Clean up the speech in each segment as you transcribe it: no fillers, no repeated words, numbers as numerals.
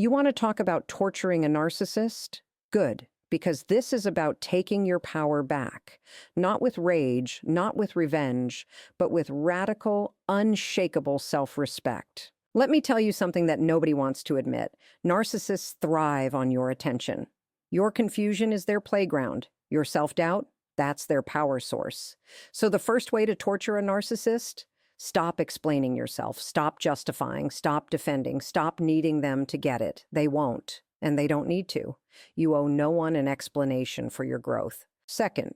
You want to talk about torturing a narcissist? Good, because this is about taking your power back, not with rage, not with revenge, but with radical, unshakable self-respect. Let me tell you something that nobody wants to admit. Narcissists thrive on your attention. Your confusion is their playground. Your self-doubt, that's their power source. So the first way to torture a narcissist? Stop explaining yourself, stop justifying, stop defending, stop needing them to get it. They won't, and they don't need to. You owe no one an explanation for your growth. Second,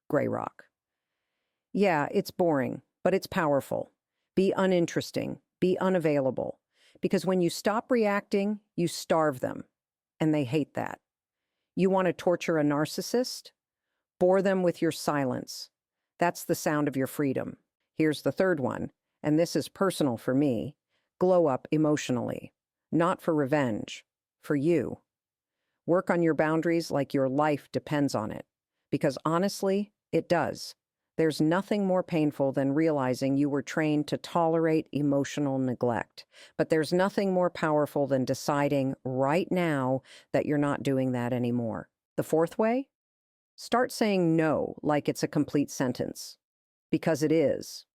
gray rock. Yeah, it's boring, but it's powerful. Be uninteresting, be unavailable. Because when you stop reacting, you starve them, and they hate that. You want to torture a narcissist? Bore them with your silence. That's the sound of your freedom. Here's the third one, and this is personal for me. Glow up emotionally. Not for revenge, for you. Work on your boundaries like your life depends on it. Because honestly, it does. There's nothing more painful than realizing you were trained to tolerate emotional neglect. But there's nothing more powerful than deciding right now that you're not doing that anymore. The fourth way? Start saying no like it's a complete sentence. Because it is.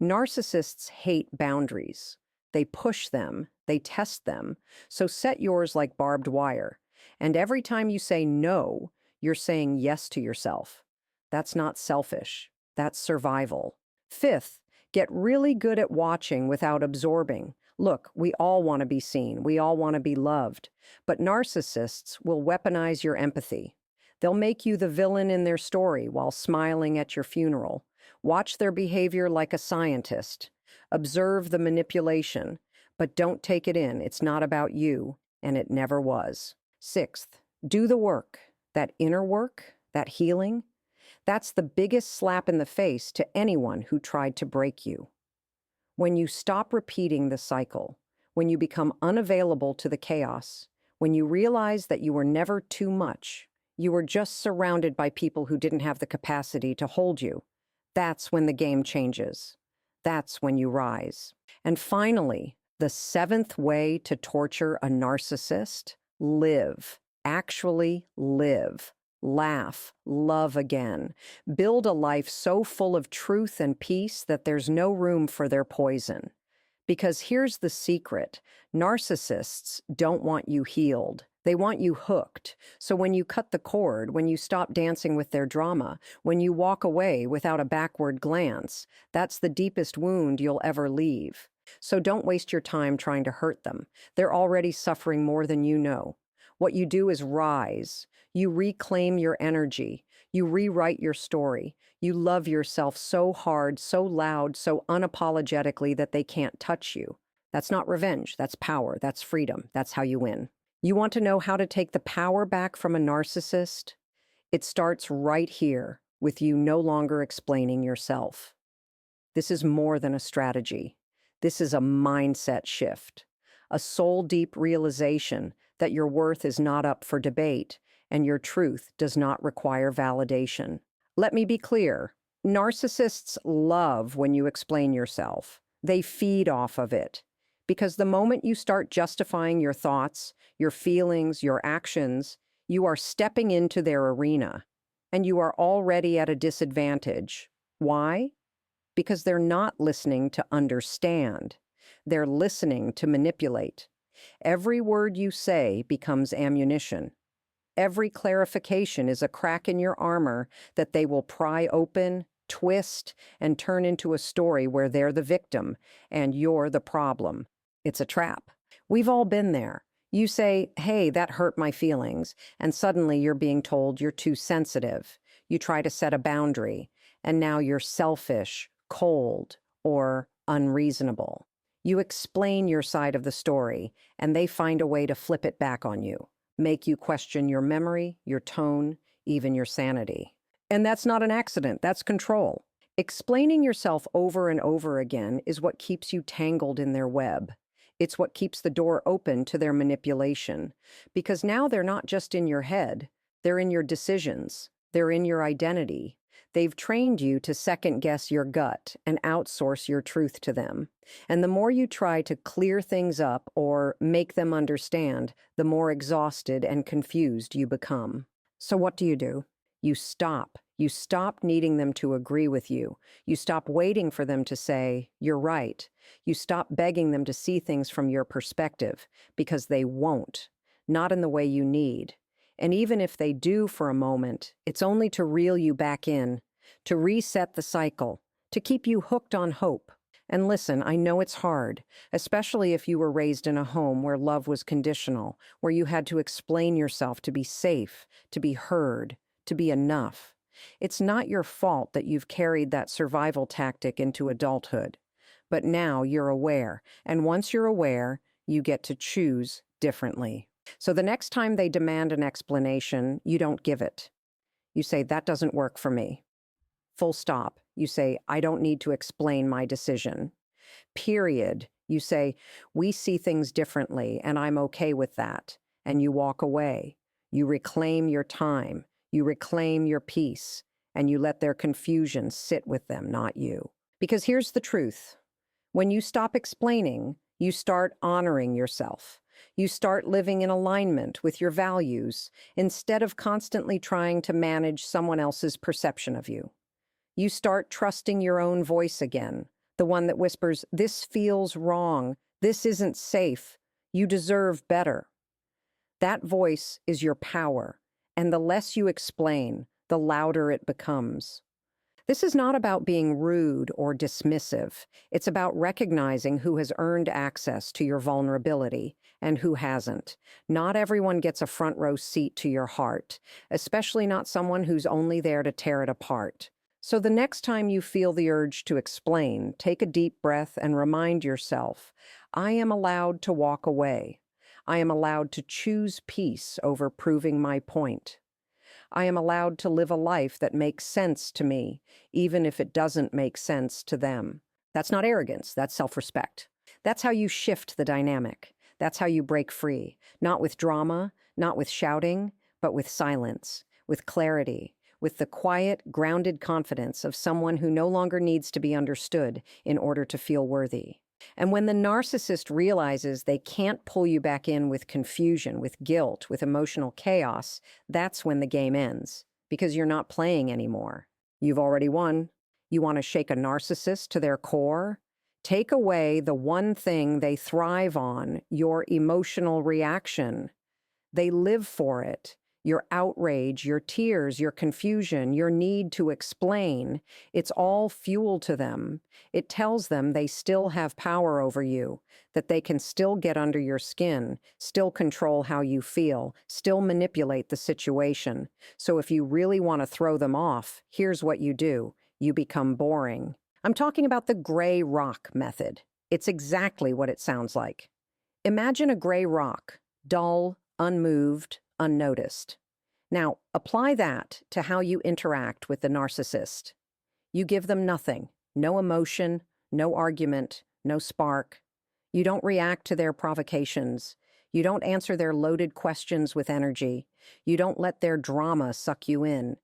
Narcissists hate boundaries. They push them, they test them, so set yours like barbed wire. And every time you say no, you're saying yes to yourself. That's not selfish, that's survival. Fifth, get really good at watching without absorbing. Look, we all want to be seen, we all want to be loved, but narcissists will weaponize your empathy. They'll make you the villain in their story while smiling at your funeral. Watch their behavior like a scientist. Observe the manipulation, but don't take it in. It's not about you, and it never was. Sixth, do the work. That inner work, that healing, that's the biggest slap in the face to anyone who tried to break you. When you stop repeating the cycle, when you become unavailable to the chaos, when you realize that you were never too much, you were just surrounded by people who didn't have the capacity to hold you. That's when the game changes. That's when you rise. And finally, the seventh way to torture a narcissist: live. Actually live. Laugh. Love again. Build a life so full of truth and peace that there's no room for their poison. Because here's the secret: narcissists don't want you healed. They want you hooked. So when you cut the cord, when you stop dancing with their drama, when you walk away without a backward glance, that's the deepest wound you'll ever leave. So don't waste your time trying to hurt them. They're already suffering more than you know. What you do is rise. You reclaim your energy. You rewrite your story. You love yourself so hard, so loud, so unapologetically that they can't touch you. That's not revenge. That's power. That's freedom. That's how you win. You want to know how to take the power back from a narcissist? It starts right here, with you no longer explaining yourself. This is more than a strategy. This is a mindset shift, a soul-deep realization that your worth is not up for debate and your truth does not require validation. Let me be clear. Narcissists love when you explain yourself. They feed off of it. Because the moment you start justifying your thoughts, your feelings, your actions, you are stepping into their arena, and you are already at a disadvantage. Why? Because they're not listening to understand. They're listening to manipulate. Every word you say becomes ammunition. Every clarification is a crack in your armor that they will pry open, twist, and turn into a story where they're the victim and you're the problem. It's a trap. We've all been there. You say, hey, that hurt my feelings, and suddenly you're being told you're too sensitive. You try to set a boundary, and now you're selfish, cold, or unreasonable. You explain your side of the story, and they find a way to flip it back on you, make you question your memory, your tone, even your sanity. And that's not an accident, that's control. Explaining yourself over and over again is what keeps you tangled in their web. It's what keeps the door open to their manipulation. Because now they're not just in your head, they're in your decisions, they're in your identity, They've trained you to second-guess your gut and outsource your truth to them. And the more you try to clear things up or make them understand, the more exhausted and confused you become. So what do? You stop. You stop needing them to agree with you. You stop waiting for them to say, "You're right." You stop begging them to see things from your perspective, because they won't, not in the way you need. And even if they do for a moment, it's only to reel you back in, to reset the cycle, to keep you hooked on hope. And listen, I know it's hard, especially if you were raised in a home where love was conditional, where you had to explain yourself to be safe, to be heard, to be enough. It's not your fault that you've carried that survival tactic into adulthood. But now you're aware, and once you're aware, you get to choose differently. So the next time they demand an explanation, you don't give it. You say, "That doesn't work for me." Full stop. You say, "I don't need to explain my decision." Period. You say, "We see things differently, and I'm okay with that." And you walk away. You reclaim your time. You reclaim your peace. And you let their confusion sit with them, not you. Because here's the truth. When you stop explaining, you start honoring yourself. You start living in alignment with your values instead of constantly trying to manage someone else's perception of you. You start trusting your own voice again, the one that whispers, "This feels wrong. This isn't safe. You deserve better." That voice is your power, and the less you explain, the louder it becomes. This is not about being rude or dismissive. It's about recognizing who has earned access to your vulnerability and who hasn't. Not everyone gets a front row seat to your heart, especially not someone who's only there to tear it apart. So the next time you feel the urge to explain, take a deep breath and remind yourself, I am allowed to walk away. I am allowed to choose peace over proving my point. I am allowed to live a life that makes sense to me, even if it doesn't make sense to them. That's not arrogance, that's self-respect. That's how you shift the dynamic. That's how you break free. Not with drama, not with shouting, but with silence, with clarity, with the quiet, grounded confidence of someone who no longer needs to be understood in order to feel worthy. And when the narcissist realizes they can't pull you back in with confusion, with guilt, with emotional chaos, that's when the game ends, because you're not playing anymore. You've already won. You want to shake a narcissist to their core? Take away the one thing they thrive on, your emotional reaction. They live for it. Your outrage, your tears, your confusion, your need to explain, it's all fuel to them. It tells them they still have power over you, that they can still get under your skin, still control how you feel, still manipulate the situation. So if you really want to throw them off, here's what you do. You become boring. I'm talking about the gray rock method. It's exactly what it sounds like. Imagine a gray rock, dull, unmoved, unnoticed. Now, apply that to how you interact with the narcissist. You give them nothing, no emotion, no argument, no spark. You don't react to their provocations. You don't answer their loaded questions with energy. You don't let their drama suck you in.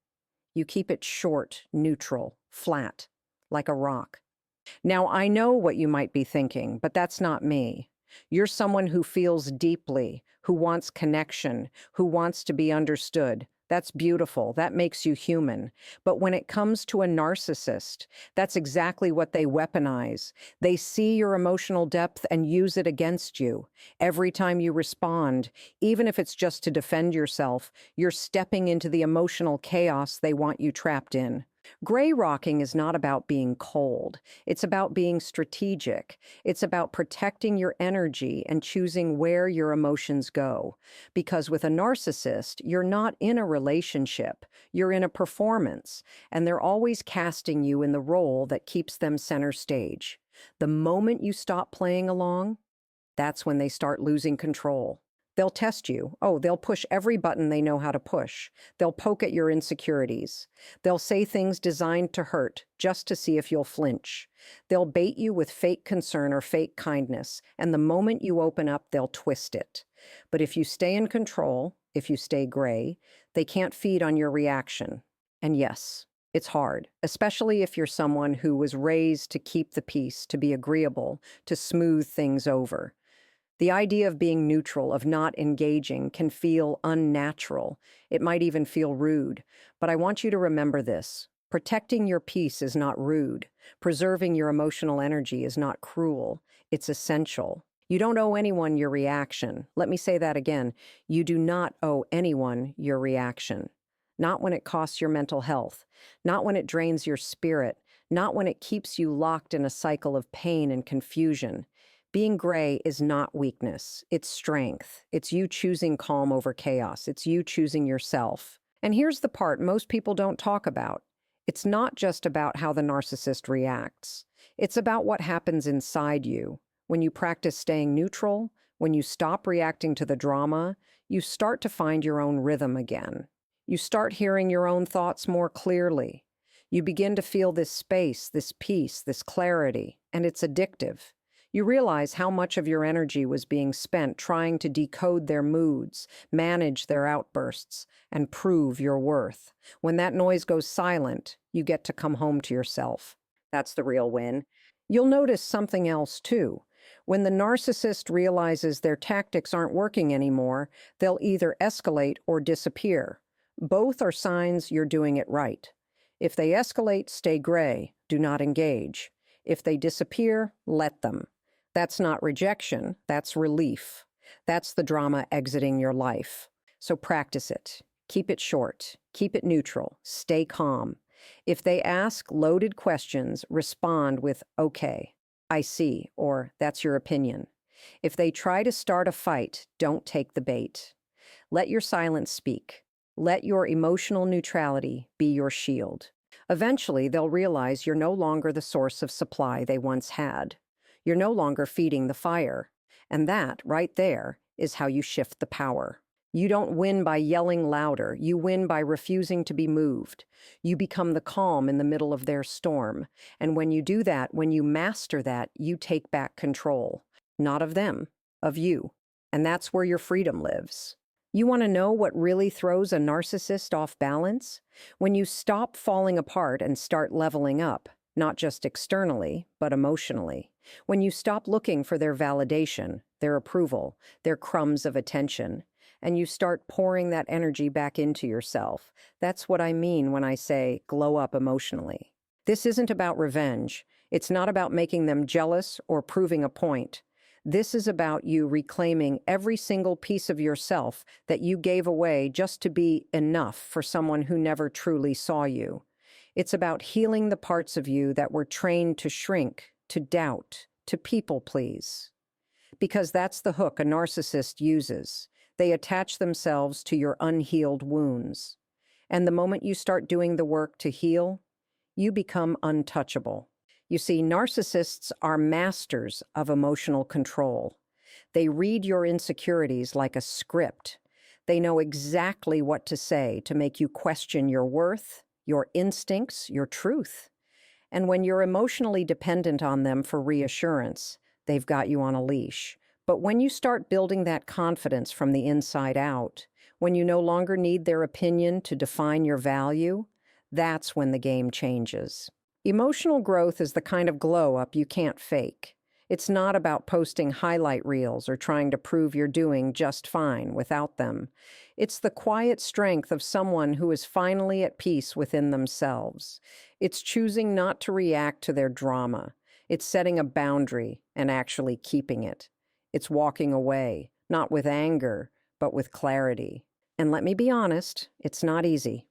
You keep it short, neutral, flat, like a rock. Now, I know what you might be thinking, but that's not me. You're someone who feels deeply, who wants connection, who wants to be understood. That's beautiful. That makes you human. But when it comes to a narcissist, that's exactly what they weaponize. They see your emotional depth and use it against you. Every time you respond, even if it's just to defend yourself, you're stepping into the emotional chaos they want you trapped in. Gray rocking is not about being cold. It's about being strategic. It's about protecting your energy and choosing where your emotions go. Because with a narcissist, you're not in a relationship. You're in a performance, and they're always casting you in the role that keeps them center stage. The moment you stop playing along, that's when they start losing control. They'll test you. Oh, they'll push every button they know how to push. They'll poke at your insecurities. They'll say things designed to hurt just to see if you'll flinch. They'll bait you with fake concern or fake kindness, and the moment you open up, they'll twist it. But if you stay in control, if you stay gray, they can't feed on your reaction. And yes, It's hard, especially if you're someone who was raised to keep the peace, to be agreeable, to smooth things over. The idea of being neutral, of not engaging, can feel unnatural. It might even feel rude. But I want you to remember this. Protecting your peace is not rude. Preserving your emotional energy is not cruel. It's essential. You don't owe anyone your reaction. Let me say that again. You do not owe anyone your reaction. Not when it costs your mental health. Not when it drains your spirit. Not when it keeps you locked in a cycle of pain and confusion. Being gray is not weakness, it's strength. It's you choosing calm over chaos. It's you choosing yourself. And here's the part most people don't talk about. It's not just about how the narcissist reacts. It's about what happens inside you. When you practice staying neutral, when you stop reacting to the drama, you start to find your own rhythm again. You start hearing your own thoughts more clearly. You begin to feel this space, this peace, this clarity, and it's addictive. You realize how much of your energy was being spent trying to decode their moods, manage their outbursts, and prove your worth. When that noise goes silent, you get to come home to yourself. That's the real win. You'll notice something else, too. When the narcissist realizes their tactics aren't working anymore, they'll either escalate or disappear. Both are signs you're doing it right. If they escalate, stay gray, do not engage. If they disappear, let them. That's not rejection, that's relief. That's the drama exiting your life. So practice it. Keep it short. Keep it neutral. Stay calm. If they ask loaded questions, respond with, "Okay, I see," or "That's your opinion." If they try to start a fight, don't take the bait. Let your silence speak. Let your emotional neutrality be your shield. Eventually, they'll realize you're no longer the source of supply they once had. You're no longer feeding the fire. And that, right there, is how you shift the power. You don't win by yelling louder. You win by refusing to be moved. You become the calm in the middle of their storm. And when you do that, when you master that, you take back control. Not of them, of you. And that's where your freedom lives. You want to know what really throws a narcissist off balance? When you stop falling apart and start leveling up, not just externally, but emotionally. When you stop looking for their validation, their approval, their crumbs of attention, and you start pouring that energy back into yourself. That's what I mean when I say glow up emotionally. This isn't about revenge. It's not about making them jealous or proving a point. This is about you reclaiming every single piece of yourself that you gave away just to be enough for someone who never truly saw you. It's about healing the parts of you that were trained to shrink, to doubt, to people please. Because that's the hook a narcissist uses. They attach themselves to your unhealed wounds. And the moment you start doing the work to heal, you become untouchable. You see, narcissists are masters of emotional control. They read your insecurities like a script. They know exactly what to say to make you question your worth, your instincts, your truth. And when you're emotionally dependent on them for reassurance, they've got you on a leash. But when you start building that confidence from the inside out, when you no longer need their opinion to define your value, that's when the game changes. Emotional growth is the kind of glow-up you can't fake. It's not about posting highlight reels or trying to prove you're doing just fine without them. It's the quiet strength of someone who is finally at peace within themselves. It's choosing not to react to their drama. It's setting a boundary and actually keeping it. It's walking away, not with anger, but with clarity. And let me be honest, it's not easy.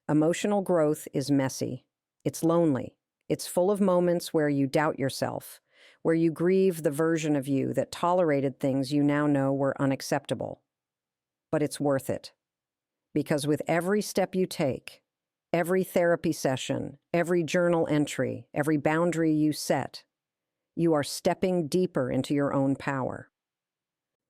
Emotional growth is messy. It's lonely. It's full of moments where you doubt yourself, where you grieve the version of you that tolerated things you now know were unacceptable. But it's worth it. Because with every step you take, every therapy session, every journal entry, every boundary you set, you are stepping deeper into your own power.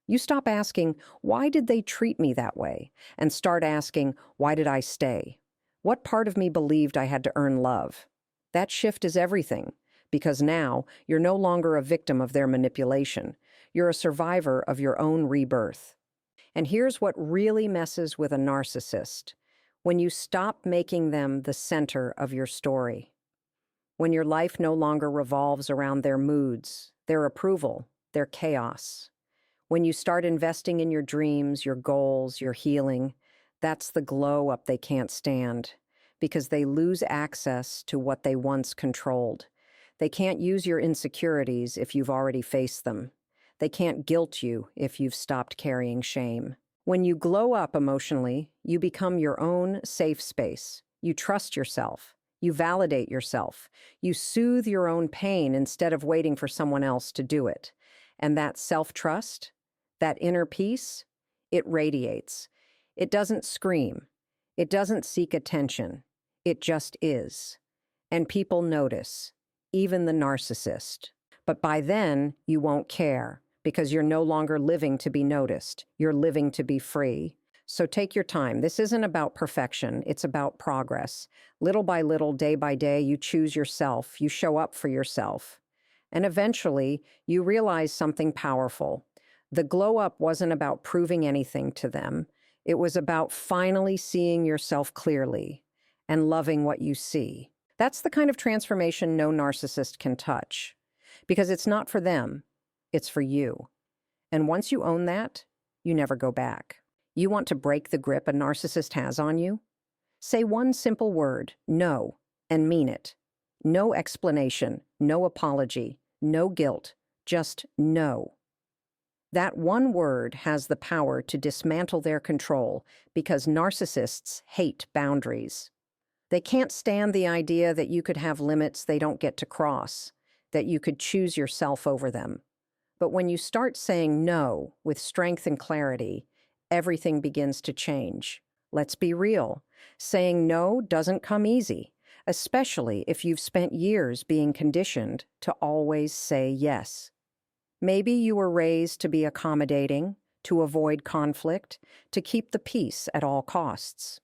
You stop asking, why did they treat me that way? And start asking, why did I stay? What part of me believed I had to earn love? That shift is everything, because now you're no longer a victim of their manipulation. You're a survivor of your own rebirth. And here's what really messes with a narcissist. When you stop making them the center of your story. When your life no longer revolves around their moods, their approval, their chaos. When you start investing in your dreams, your goals, your healing, that's the glow up they can't stand, because they lose access to what they once controlled. They can't use your insecurities if you've already faced them. They can't guilt you if you've stopped carrying shame. When you glow up emotionally, you become your own safe space. You trust yourself. You validate yourself. You soothe your own pain instead of waiting for someone else to do it. And that self-trust, that inner peace, it radiates. It doesn't scream. It doesn't seek attention. It just is. And people notice, even the narcissist. But by then, you won't care, because you're no longer living to be noticed. You're living to be free. So take your time. This isn't about perfection. It's about progress. Little by little, day by day, you choose yourself. You show up for yourself. And eventually, you realize something powerful. The glow up wasn't about proving anything to them. It was about finally seeing yourself clearly and loving what you see. That's the kind of transformation no narcissist can touch, because it's not for them, it's for you. And once you own that, you never go back. You want to break the grip a narcissist has on you? Say one simple word, no, and mean it. No explanation, no apology, no guilt, just no. That one word has the power to dismantle their control, because narcissists hate boundaries. They can't stand the idea that you could have limits they don't get to cross, that you could choose yourself over them. But when you start saying no with strength and clarity, everything begins to change. Let's be real. Saying no doesn't come easy, especially if you've spent years being conditioned to always say yes. Maybe you were raised to be accommodating, to avoid conflict, to keep the peace at all costs.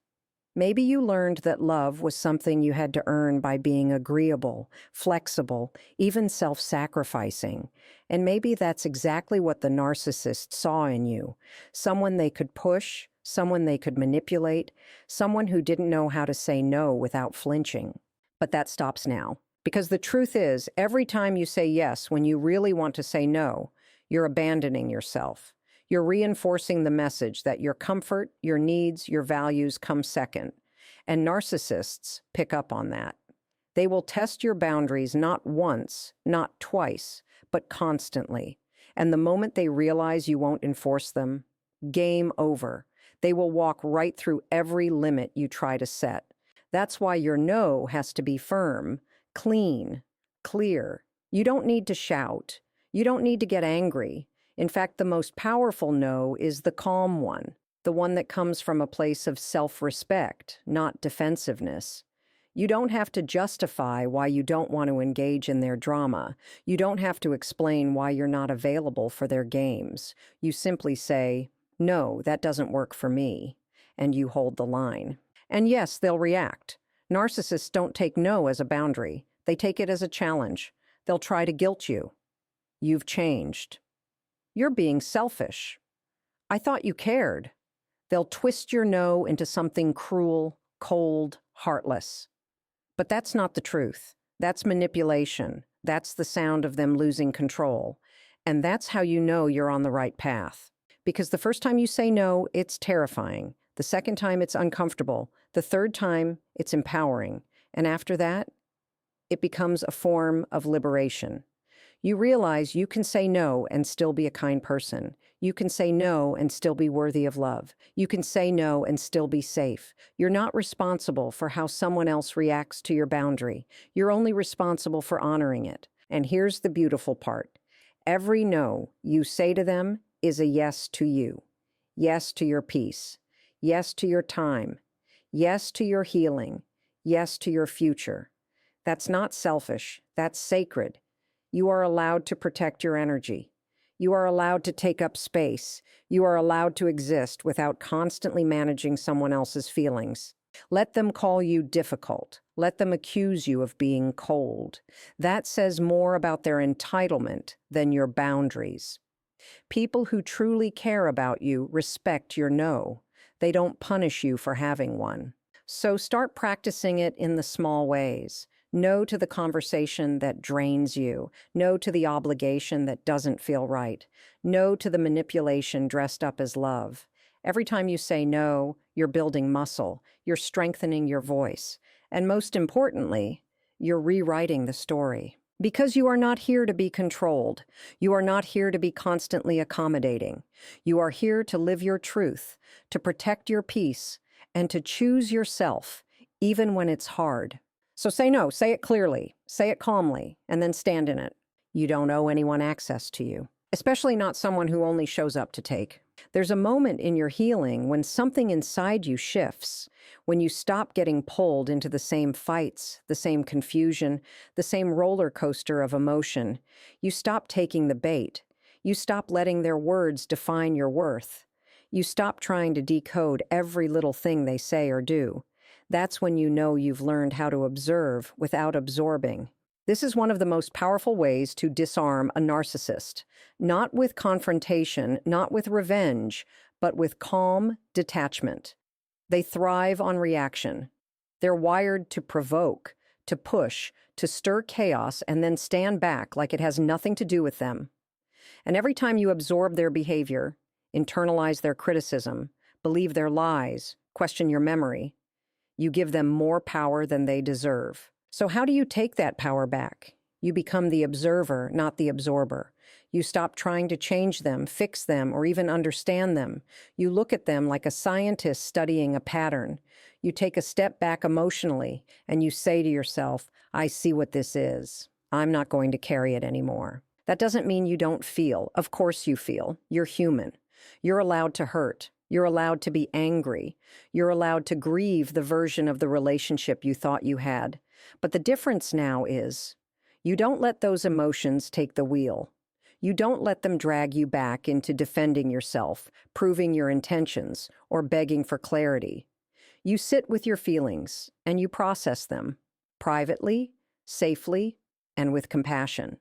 Maybe you learned that love was something you had to earn by being agreeable, flexible, even self-sacrificing. And maybe that's exactly what the narcissist saw in you. Someone they could push, someone they could manipulate, someone who didn't know how to say no without flinching. But that stops now. Because the truth is, every time you say yes when you really want to say no, you're abandoning yourself. You're reinforcing the message that your comfort, your needs, your values come second. And narcissists pick up on that. They will test your boundaries not once, not twice, but constantly. And the moment they realize you won't enforce them, game over. They will walk right through every limit you try to set. That's why your no has to be firm, clean, clear. You don't need to shout. You don't need to get angry. In fact, the most powerful no is the calm one, the one that comes from a place of self-respect, not defensiveness. You don't have to justify why you don't want to engage in their drama. You don't have to explain why you're not available for their games. You simply say, "No, that doesn't work for me," and you hold the line. And yes, they'll react. Narcissists don't take no as a boundary. They take it as a challenge. They'll try to guilt you. You've changed. You're being selfish. I thought you cared. They'll twist your no into something cruel, cold, heartless. But that's not the truth. That's manipulation. That's the sound of them losing control. And that's how you know you're on the right path. Because the first time you say no, it's terrifying. The second time, it's uncomfortable. The third time, it's empowering. And after that, it becomes a form of liberation. You realize you can say no and still be a kind person. You can say no and still be worthy of love. You can say no and still be safe. You're not responsible for how someone else reacts to your boundary. You're only responsible for honoring it. And here's the beautiful part. Every no you say to them is a yes to you. Yes to your peace. Yes to your time. Yes to your healing. Yes to your future. That's not selfish. That's sacred. You are allowed to protect your energy. You are allowed to take up space. You are allowed to exist without constantly managing someone else's feelings. Let them call you difficult. Let them accuse you of being cold. That says more about their entitlement than your boundaries. People who truly care about you respect your no. They don't punish you for having one. So start practicing it in the small ways. No to the conversation that drains you. No to the obligation that doesn't feel right. No to the manipulation dressed up as love. Every time you say no, you're building muscle. You're strengthening your voice. And most importantly, you're rewriting the story. Because you are not here to be controlled. You are not here to be constantly accommodating. You are here to live your truth, to protect your peace, and to choose yourself, even when it's hard. So say no, say it clearly, say it calmly, and then stand in it. You don't owe anyone access to you, especially not someone who only shows up to take. There's a moment in your healing when something inside you shifts, when you stop getting pulled into the same fights, the same confusion, the same roller coaster of emotion. You stop taking the bait. You stop letting their words define your worth. You stop trying to decode every little thing they say or do. That's when you know you've learned how to observe without absorbing. This is one of the most powerful ways to disarm a narcissist. Not with confrontation, not with revenge, but with calm detachment. They thrive on reaction. They're wired to provoke, to push, to stir chaos, and then stand back like it has nothing to do with them. And every time you absorb their behavior, internalize their criticism, believe their lies, question your memory, you give them more power than they deserve. So how do you take that power back? You become the observer, not the absorber. You stop trying to change them, fix them, or even understand them. You look at them like a scientist studying a pattern. You take a step back emotionally, and you say to yourself, I see what this is. I'm not going to carry it anymore. That doesn't mean you don't feel. Of course you feel. You're human. You're allowed to hurt. You're allowed to be angry. You're allowed to grieve the version of the relationship you thought you had. But the difference now is, you don't let those emotions take the wheel. You don't let them drag you back into defending yourself, proving your intentions, or begging for clarity. You sit with your feelings, and you process them, privately, safely, and with compassion.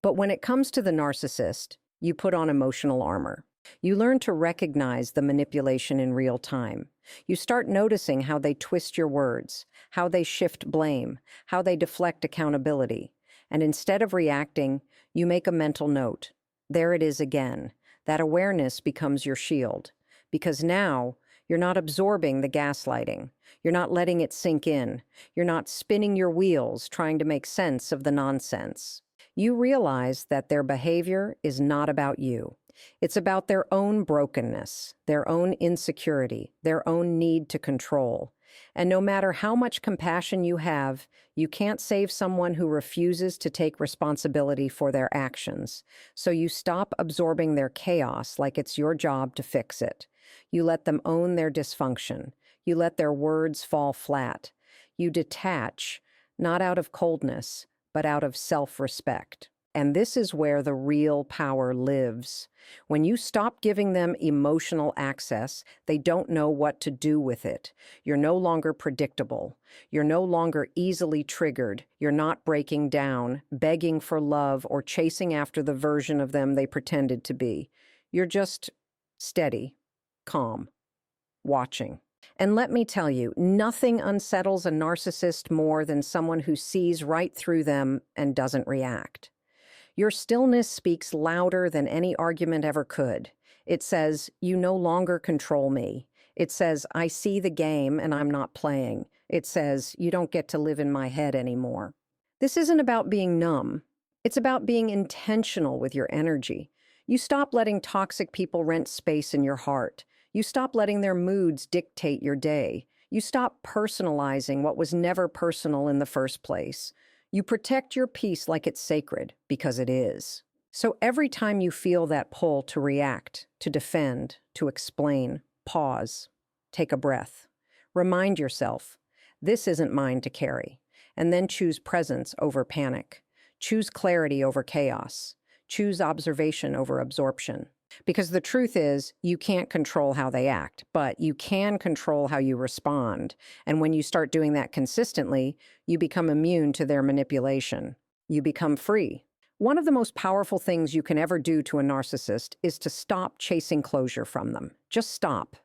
But when it comes to the narcissist, you put on emotional armor. You learn to recognize the manipulation in real time. You start noticing how they twist your words, how they shift blame, how they deflect accountability. And instead of reacting, you make a mental note. There it is again. That awareness becomes your shield. Because now, you're not absorbing the gaslighting. You're not letting it sink in. You're not spinning your wheels trying to make sense of the nonsense. You realize that their behavior is not about you. It's about their own brokenness, their own insecurity, their own need to control. And no matter how much compassion you have, you can't save someone who refuses to take responsibility for their actions. So you stop absorbing their chaos like it's your job to fix it. You let them own their dysfunction. You let their words fall flat. You detach, not out of coldness, but out of self-respect. And this is where the real power lives. When you stop giving them emotional access, they don't know what to do with it. You're no longer predictable. You're no longer easily triggered. You're not breaking down, begging for love, or chasing after the version of them they pretended to be. You're just steady, calm, watching. And let me tell you, nothing unsettles a narcissist more than someone who sees right through them and doesn't react. Your stillness speaks louder than any argument ever could. It says, you no longer control me. It says, I see the game and I'm not playing. It says, you don't get to live in my head anymore. This isn't about being numb. It's about being intentional with your energy. You stop letting toxic people rent space in your heart. You stop letting their moods dictate your day. You stop personalizing what was never personal in the first place. You protect your peace like it's sacred, because it is. So every time you feel that pull to react, to defend, to explain, pause, take a breath. Remind yourself, this isn't mine to carry. And then choose presence over panic. Choose clarity over chaos. Choose observation over absorption. Because the truth is, you can't control how they act, but you can control how you respond. And when you start doing that consistently, you become immune to their manipulation. You become free. One of the most powerful things you can ever do to a narcissist is to stop chasing closure from them. Just stop.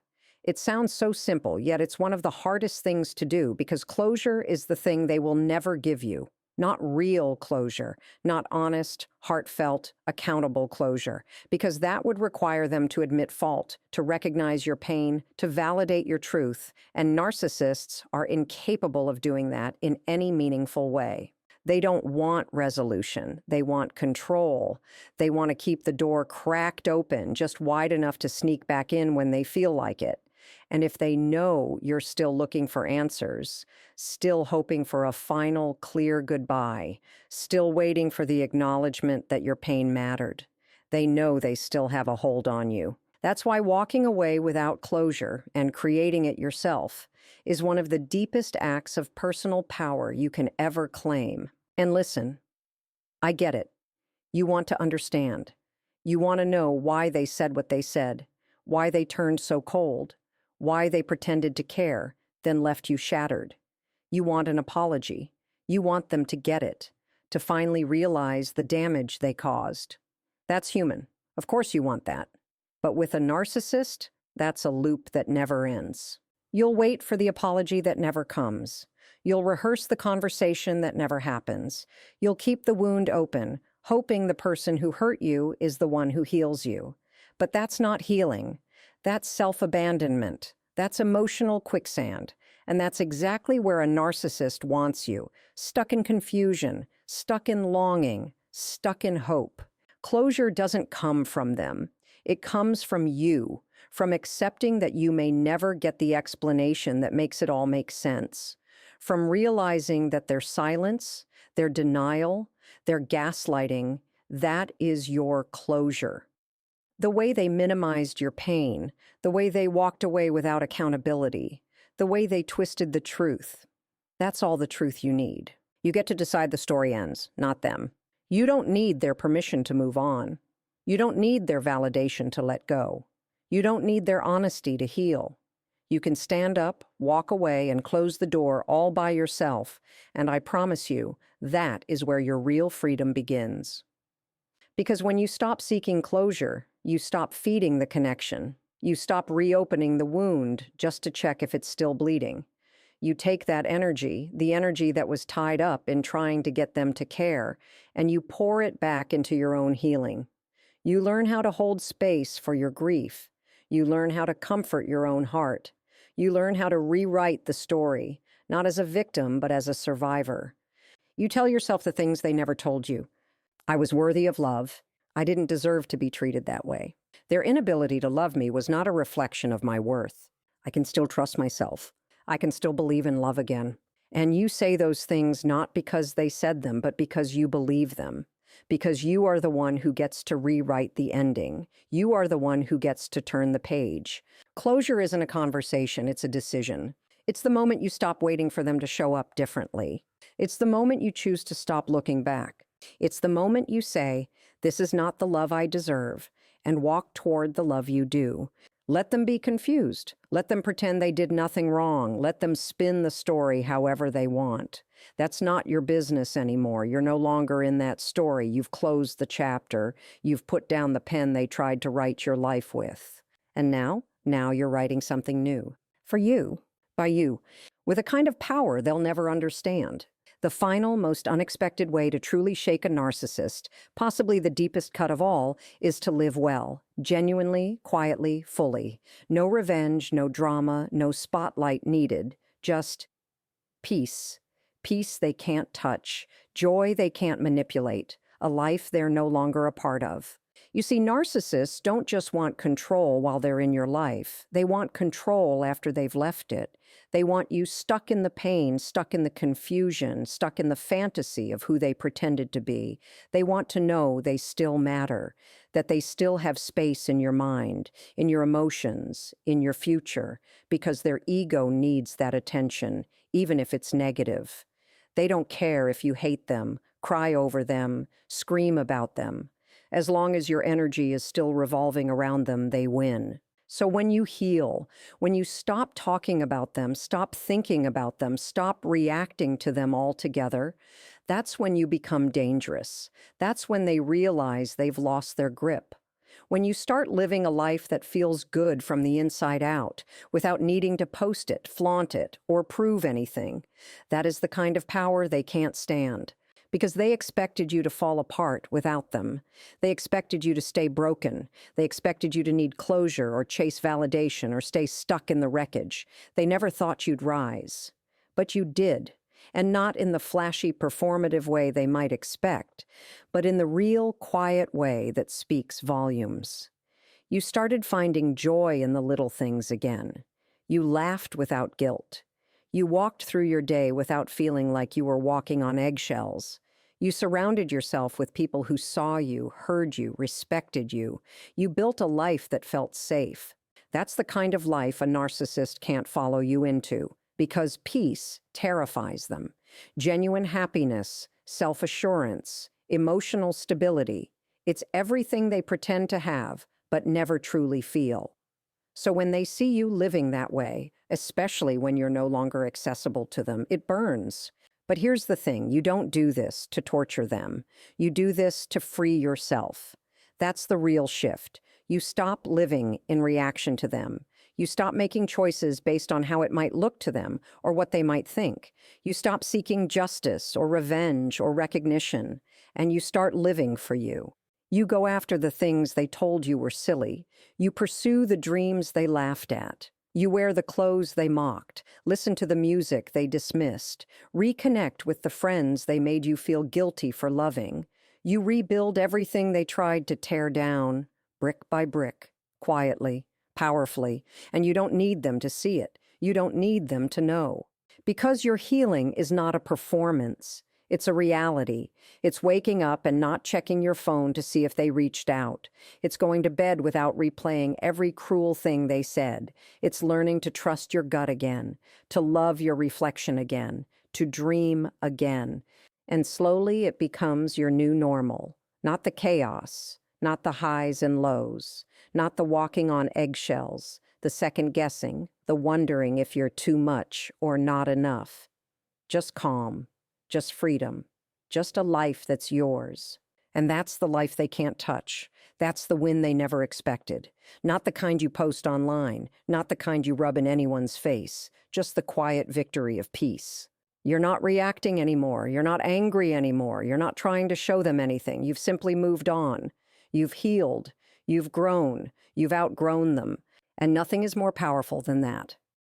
It sounds so simple, yet it's one of the hardest things to do because closure is the thing they will never give you. Not real closure, not honest, heartfelt, accountable closure, because that would require them to admit fault, to recognize your pain, to validate your truth, and narcissists are incapable of doing that in any meaningful way. They don't want resolution. They want control. They want to keep the door cracked open, just wide enough to sneak back in when they feel like it. And if they know you're still looking for answers, still hoping for a final, clear goodbye, still waiting for the acknowledgement that your pain mattered, they know they still have a hold on you. That's why walking away without closure and creating it yourself is one of the deepest acts of personal power you can ever claim. And listen, I get it. You want to understand. You want to know why they said what they said, why they turned so cold, why they pretended to care, then left you shattered. You want an apology. You want them to get it, to finally realize the damage they caused. That's human. Of course you want that. But with a narcissist, that's a loop that never ends. You'll wait for the apology that never comes. You'll rehearse the conversation that never happens. You'll keep the wound open, hoping the person who hurt you is the one who heals you. But that's not healing. That's self-abandonment. That's emotional quicksand. And that's exactly where a narcissist wants you, stuck in confusion, stuck in longing, stuck in hope. Closure doesn't come from them. It comes from you, from accepting that you may never get the explanation that makes it all make sense, from realizing that their silence, their denial, their gaslighting, that is your closure. The way they minimized your pain, the way they walked away without accountability, the way they twisted the truth, that's all the truth you need. You get to decide the story ends, not them. You don't need their permission to move on. You don't need their validation to let go. You don't need their honesty to heal. You can stand up, walk away, and close the door all by yourself, and I promise you, that is where your real freedom begins. Because when you stop seeking closure, you stop feeding the connection. You stop reopening the wound just to check if it's still bleeding. You take that energy, the energy that was tied up in trying to get them to care, and you pour it back into your own healing. You learn how to hold space for your grief. You learn how to comfort your own heart. You learn how to rewrite the story, not as a victim, but as a survivor. You tell yourself the things they never told you. I was worthy of love. I didn't deserve to be treated that way. Their inability to love me was not a reflection of my worth. I can still trust myself. I can still believe in love again. And you say those things not because they said them, but because you believe them. Because you are the one who gets to rewrite the ending. You are the one who gets to turn the page. Closure isn't a conversation, it's a decision. It's the moment you stop waiting for them to show up differently. It's the moment you choose to stop looking back. It's the moment you say, "This is not the love I deserve," and walk toward the love you do. Let them be confused. Let them pretend they did nothing wrong. Let them spin the story however they want. That's not your business anymore. You're no longer in that story. You've closed the chapter. You've put down the pen they tried to write your life with. And now you're writing something new. For you, by you, with a kind of power they'll never understand. The final, most unexpected way to truly shake a narcissist, possibly the deepest cut of all, is to live well, genuinely, quietly, fully. No revenge, no drama, no spotlight needed, just peace. Peace they can't touch, joy they can't manipulate, a life they're no longer a part of. You see, narcissists don't just want control while they're in your life. They want control after they've left it. They want you stuck in the pain, stuck in the confusion, stuck in the fantasy of who they pretended to be. They want to know they still matter, that they still have space in your mind, in your emotions, in your future, because their ego needs that attention, even if it's negative. They don't care if you hate them, cry over them, scream about them. As long as your energy is still revolving around them, they win. So when you heal, when you stop talking about them, stop thinking about them, stop reacting to them altogether, that's when you become dangerous. That's when they realize they've lost their grip. When you start living a life that feels good from the inside out, without needing to post it, flaunt it, or prove anything, that is the kind of power they can't stand. Because they expected you to fall apart without them. They expected you to stay broken. They expected you to need closure or chase validation or stay stuck in the wreckage. They never thought you'd rise. But you did. And not in the flashy, performative way they might expect, but in the real, quiet way that speaks volumes. You started finding joy in the little things again. You laughed without guilt. You walked through your day without feeling like you were walking on eggshells. You surrounded yourself with people who saw you, heard you, respected you. You built a life that felt safe. That's the kind of life a narcissist can't follow you into, because peace terrifies them. Genuine happiness, self-assurance, emotional stability. It's everything they pretend to have, but never truly feel. So when they see you living that way, especially when you're no longer accessible to them, it burns. But here's the thing, you don't do this to torture them. You do this to free yourself. That's the real shift. You stop living in reaction to them. You stop making choices based on how it might look to them or what they might think. You stop seeking justice or revenge or recognition, and you start living for you. You go after the things they told you were silly. You pursue the dreams they laughed at. You wear the clothes they mocked, listen to the music they dismissed, reconnect with the friends they made you feel guilty for loving. You rebuild everything they tried to tear down, brick by brick, quietly, powerfully, and you don't need them to see it. You don't need them to know. Because your healing is not a performance. It's a reality. It's waking up and not checking your phone to see if they reached out. It's going to bed without replaying every cruel thing they said. It's learning to trust your gut again, to love your reflection again, to dream again. And slowly it becomes your new normal. Not the chaos, not the highs and lows, not the walking on eggshells, the second guessing, the wondering if you're too much or not enough. Just calm. Just freedom, just a life that's yours. And that's the life they can't touch. That's the win they never expected. Not the kind you post online, not the kind you rub in anyone's face, just the quiet victory of peace. You're not reacting anymore. You're not angry anymore. You're not trying to show them anything. You've simply moved on. You've healed. You've grown. You've outgrown them. And nothing is more powerful than that.